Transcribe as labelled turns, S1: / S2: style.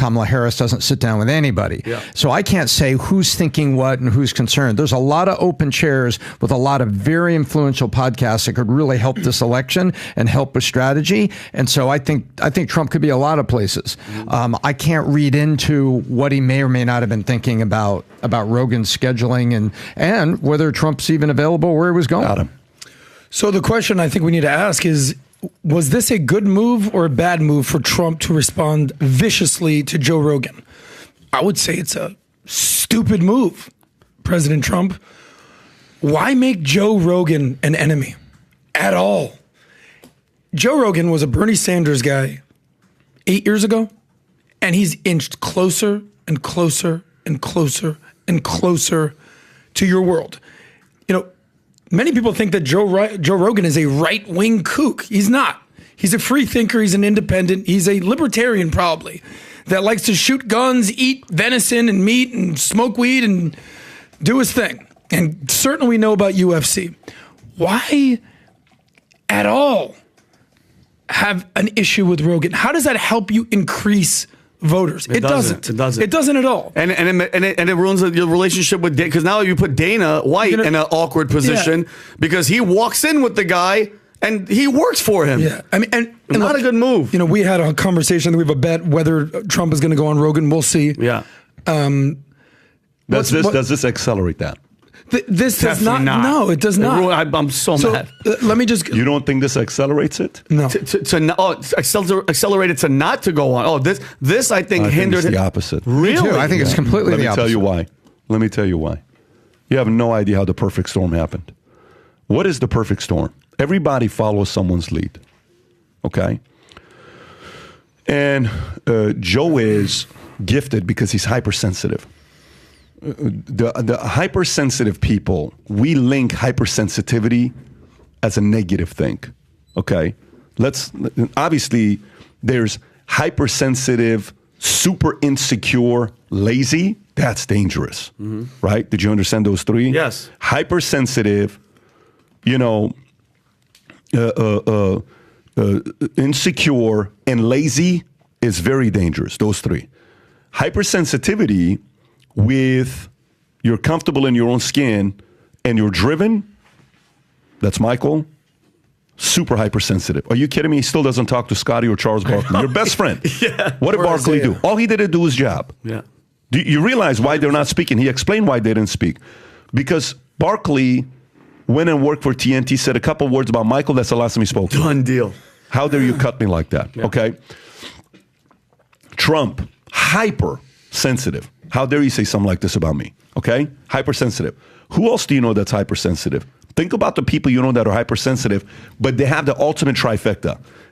S1: Kamala Harris doesn't sit down with anybody.
S2: Yeah.
S1: So I can't say who's thinking what and who's concerned. There's a lot of open chairs with a lot of very influential podcasts that could really help this election and help with strategy. And so I think Trump could be a lot of places. I can't read into what he may or may not have been thinking about Rogan's scheduling and whether Trump's even available where he was going.
S3: Got him.
S4: So the question I think we need to ask is, was this a good move or a bad move for Trump to respond viciously to Joe Rogan? I would say it's a stupid move, President Trump. Why make Joe Rogan an enemy at all? Joe Rogan was a Bernie Sanders guy 8 years ago, and he's inched closer and closer and closer and closer to your world. You know, many people think that Joe Rogan is a right-wing kook. He's not. He's a free thinker. He's an independent. He's a libertarian, probably, that likes to shoot guns, eat venison and meat, and smoke weed and do his thing. And certainly we know about UFC. Why at all have an issue with Rogan? How does that help you increase voters? It doesn't.
S2: It doesn't.
S4: It doesn't at all.
S2: And it ruins your relationship with Dana, because now you put Dana White in an awkward position because he walks in with the guy and he works for him.
S4: Yeah, I mean, and
S2: not a good move.
S4: You know, we had a conversation. We have a bet whether Trump is going to go on Rogan. We'll see.
S2: Yeah.
S3: Does this accelerate that?
S4: This does not.
S2: Definitely not.
S4: No, it does not.
S2: I'm so mad.
S4: Let me just.
S3: You don't think this accelerates it?
S4: No.
S2: Accelerated to not to go on. Oh, this I think hindered.
S3: It's the opposite.
S2: Really?
S1: I think it's completely the opposite.
S3: Let me tell you why. You have no idea how the perfect storm happened. What is the perfect storm? Everybody follows someone's lead. Okay? And Joe is gifted because he's hypersensitive. The hypersensitive people, we link hypersensitivity as a negative thing. Okay? Obviously, there's hypersensitive, super insecure, lazy. That's dangerous. Right? Did you understand those three?
S2: Yes.
S3: Hypersensitive, insecure, and lazy is very dangerous. Those three. Hypersensitivity with you're comfortable in your own skin and you're driven, that's Michael. Super hypersensitive. Are you kidding me? He still doesn't talk to Scotty or Charles Barkley. Your best friend.
S2: Yeah.
S3: What did Barkley do? All he did is do his job.
S2: Yeah.
S3: Do you realize why they're not speaking? He explained why they didn't speak. Because Barkley went and worked for TNT, said a couple words about Michael. That's the last time he spoke.
S2: Done deal.
S3: How dare you cut me like that?
S2: Yeah.
S3: Okay. Trump, hypersensitive. How dare you say something like this about me? Okay? Hypersensitive. Who else do you know that's hypersensitive? Think about the people you know that are hypersensitive, but they have the ultimate trifecta.